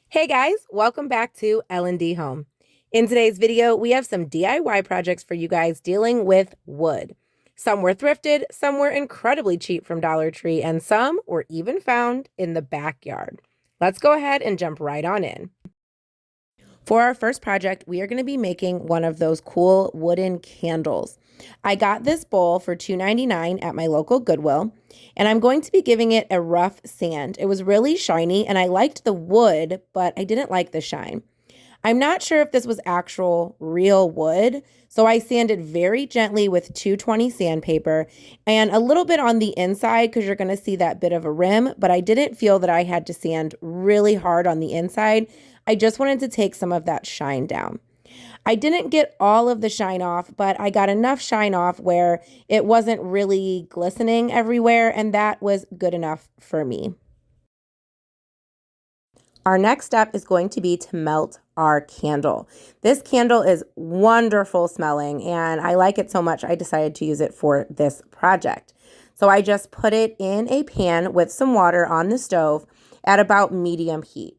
Hey guys, welcome back to L&D Home. In today's video, we have some DIY projects for you guys dealing with wood. Some were thrifted, some were incredibly cheap from Dollar Tree, and some were even found in the backyard. Let's go ahead and jump right on in. For our first project, we are going to be making one of those cool wooden candles. I got this bowl for $2.99 at my local Goodwill, and I'm going to be giving it a rough sand. It was really shiny, and I liked the wood, but I didn't like the shine. I'm not sure if this was actual real wood, so I sanded very gently with 220 sandpaper and a little bit on the inside because you're going to see that bit of a rim, but I didn't feel that I had to sand really hard on the inside. I just wanted to take some of that shine down. I didn't get all of the shine off, but I got enough shine off where it wasn't really glistening everywhere, and that was good enough for me. Our next step is going to be to melt our candle. This candle is wonderful smelling, and I like it so much I decided to use it for this project. So I just put it in a pan with some water on the stove at about medium heat.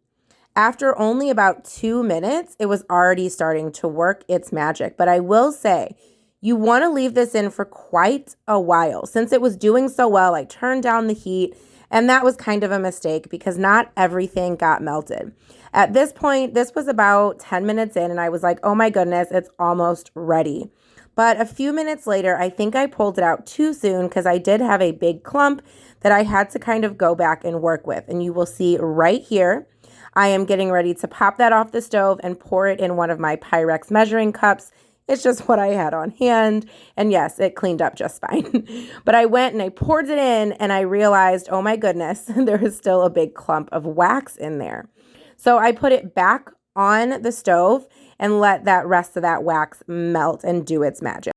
After only about 2 minutes, it was already starting to work its magic. But I will say, you want to leave this in for quite a while. Since it was doing so well, I turned down the heat, and that was kind of a mistake because not everything got melted. At this point, this was about 10 minutes in, and I was like, oh my goodness, it's almost ready. But a few minutes later, I think I pulled it out too soon because I did have a big clump that I had to kind of go back and work with. And you will see right here, I am getting ready to pop that off the stove and pour it in one of my Pyrex measuring cups. It's just what I had on hand. And yes, it cleaned up just fine. But I went and I poured it in and I realized, oh my goodness, there is still a big clump of wax in there. So I put it back on the stove and let that rest of that wax melt and do its magic.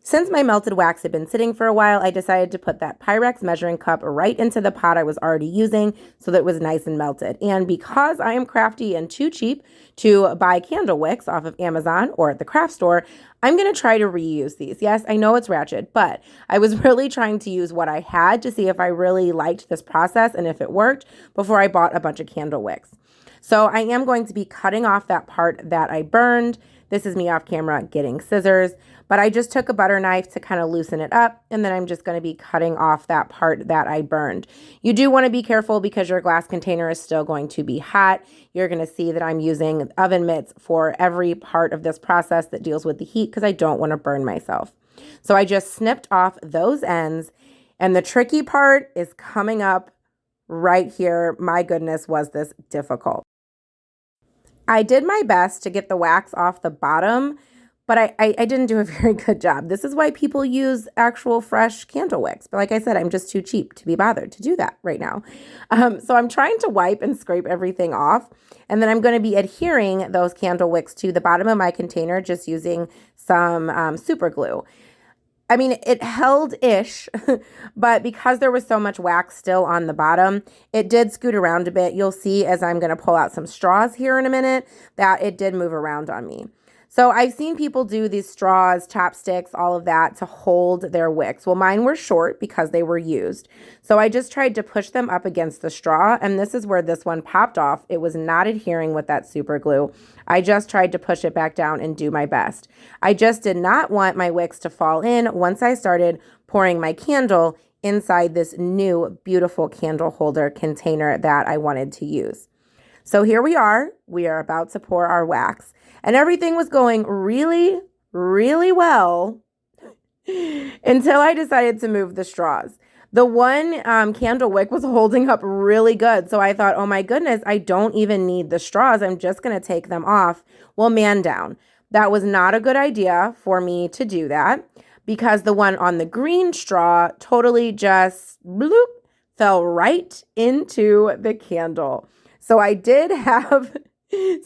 Since my melted wax had been sitting for a while, I decided to put that Pyrex measuring cup right into the pot I was already using so that it was nice and melted. And because I am crafty and too cheap to buy candle wicks off of Amazon or at the craft store, I'm going to try to reuse these. Yes, I know it's ratchet, but I was really trying to use what I had to see if I really liked this process and if it worked before I bought a bunch of candle wicks. So I am going to be cutting off that part that I burned. This is me off camera getting scissors, but I just took a butter knife to kind of loosen it up, and then I'm just going to be cutting off that part that I burned. You do want to be careful because your glass container is still going to be hot. You're going to see that I'm using oven mitts for every part of this process that deals with the heat because I don't want to burn myself. So I just snipped off those ends, and the tricky part is coming up right here. My goodness, was this difficult. I did my best to get the wax off the bottom, but I didn't do a very good job. This is why people use actual fresh candle wicks. But like I said, I'm just too cheap to be bothered to do that right now. So I'm trying to wipe and scrape everything off. And then I'm going to be adhering those candle wicks to the bottom of my container just using some super glue. I mean, it held-ish, but because there was so much wax still on the bottom, it did scoot around a bit. You'll see as I'm going to pull out some straws here in a minute that it did move around on me. So I've seen people do these straws, chopsticks, all of that to hold their wicks. Well, mine were short because they were used. So I just tried to push them up against the straw, and this is where this one popped off. It was not adhering with that super glue. I just tried to push it back down and do my best. I just did not want my wicks to fall in once I started pouring my candle inside this new beautiful candle holder container that I wanted to use. So here we are about to pour our wax, and everything was going really, really well until I decided to move the straws. The one candle wick was holding up really good, so I thought, oh my goodness, I don't even need the straws. I'm just going to take them off. Well, man down. That was not a good idea for me to do that because the one on the green straw totally just bloop, fell right into the candle. So I did have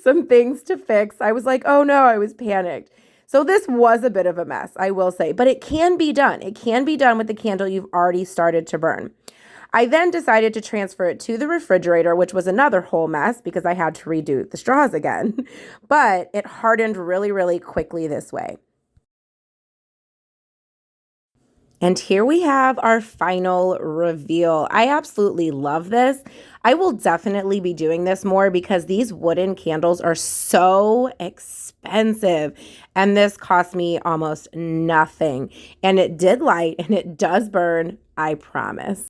some things to fix. I was like, oh no, I was panicked. So this was a bit of a mess, I will say, but it can be done. It can be done with the candle you've already started to burn. I then decided to transfer it to the refrigerator, which was another whole mess because I had to redo the straws again, but it hardened really, really quickly this way. And here we have our final reveal. I absolutely love this. I will definitely be doing this more because these wooden candles are so expensive. And this cost me almost nothing. And it did light and it does burn, I promise.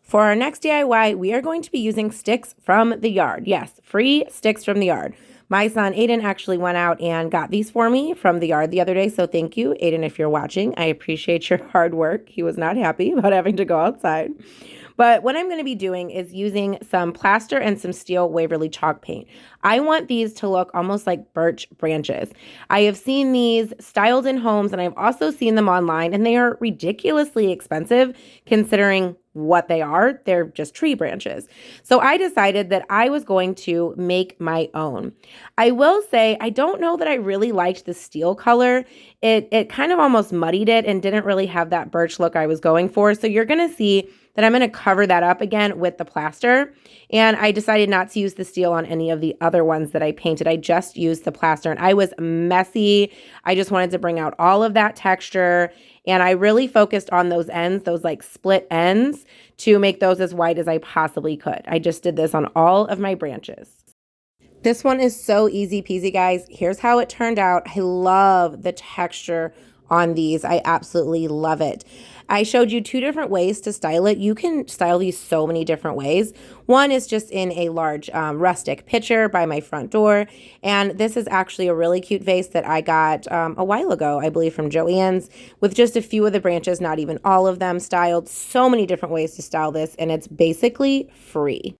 For our next DIY, we are going to be using sticks from the yard. Yes, free sticks from the yard. My son Aiden actually went out and got these for me from the yard the other day. So thank you, Aiden, if you're watching. I appreciate your hard work. He was not happy about having to go outside. But what I'm going to be doing is using some plaster and some steel Waverly chalk paint. I want these to look almost like birch branches. I have seen these styled in homes and I've also seen them online, and they are ridiculously expensive considering what they are. They're just tree branches. So I decided that I was going to make my own. I will say I don't know that I really liked the steel color. It kind of almost muddied it and didn't really have that birch look I was going for. So you're going to see that I'm going to cover that up again with the plaster. And I decided not to use the steel on any of the other ones that I painted. I just used the plaster and I was messy. I just wanted to bring out all of that texture. And I really focused on those ends, those like split ends, to make those as white as I possibly could. I just did this on all of my branches. This one is so easy peasy, guys. Here's how it turned out. I love the texture on these. I absolutely love it. I showed you two different ways to style it. You can style these so many different ways. One is just in a large rustic pitcher by my front door. And this is actually a really cute vase that I got a while ago, I believe from Joann's, with just a few of the branches, not even all of them styled. So many different ways to style this, and it's basically free.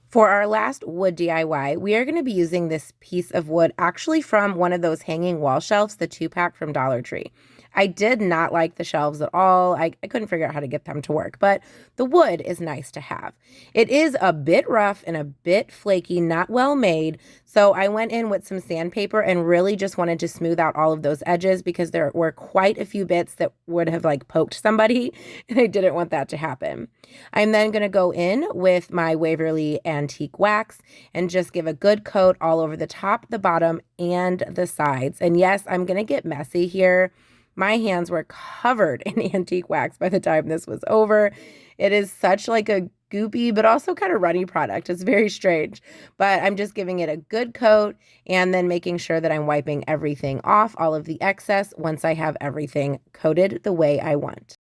For our last wood DIY, we are going to be using this piece of wood actually from one of those hanging wall shelves, the 2-pack from Dollar Tree. I did not like the shelves at all. I couldn't figure out how to get them to work, but the wood is nice to have. It is a bit rough and a bit flaky, not well made, so I went in with some sandpaper and really just wanted to smooth out all of those edges because there were quite a few bits that would have like poked somebody, and I didn't want that to happen. I'm then going to go in with my Waverly antique wax and just give a good coat all over the top, the bottom, and the sides. And yes, I'm going to get messy here. My hands were covered in antique wax by the time this was over. It is such like a goopy, but also kind of runny product. It's very strange, but I'm just giving it a good coat and then making sure that I'm wiping everything off, all of the excess, once I have everything coated the way I want.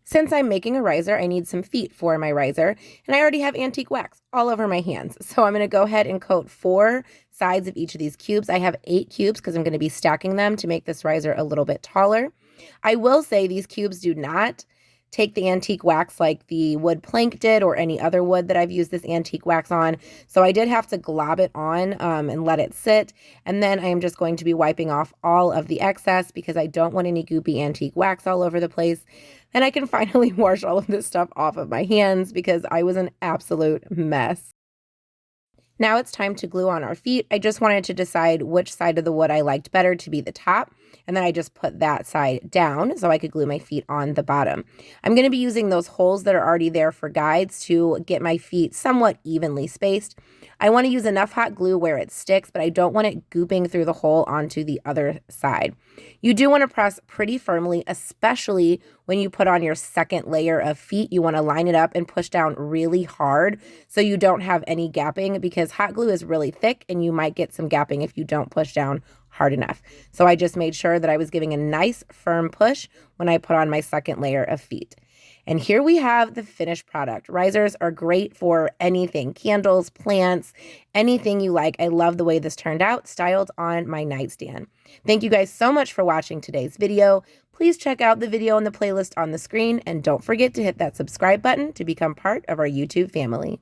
Since I'm making a riser, I need some feet for my riser, and I already have antique wax all over my hands. So I'm going to go ahead and coat 4 sides of each of these cubes. I have 8 cubes because I'm going to be stacking them to make this riser a little bit taller. I will say these cubes do not take the antique wax like the wood plank did or any other wood that I've used this antique wax on. So I did have to glob it on and let it sit. And then I am just going to be wiping off all of the excess because I don't want any goopy antique wax all over the place. And I can finally wash all of this stuff off of my hands because I was an absolute mess. Now it's time to glue on our feet. I just wanted to decide which side of the wood I liked better to be the top, and then I just put that side down so I could glue my feet on the bottom. I'm going to be using those holes that are already there for guides to get my feet somewhat evenly spaced. I want to use enough hot glue where it sticks, but I don't want it gooping through the hole onto the other side. You do want to press pretty firmly, especially when you put on your second layer of feet. You want to line it up and push down really hard so you don't have any gapping, because hot glue is really thick and you might get some gapping if you don't push down hard enough. So I just made sure that I was giving a nice firm push when I put on my second layer of feet. And here we have the finished product. Risers are great for anything, candles, plants, anything you like. I love the way this turned out, styled on my nightstand. Thank you guys so much for watching today's video. Please check out the video in the playlist on the screen, and don't forget to hit that subscribe button to become part of our YouTube family.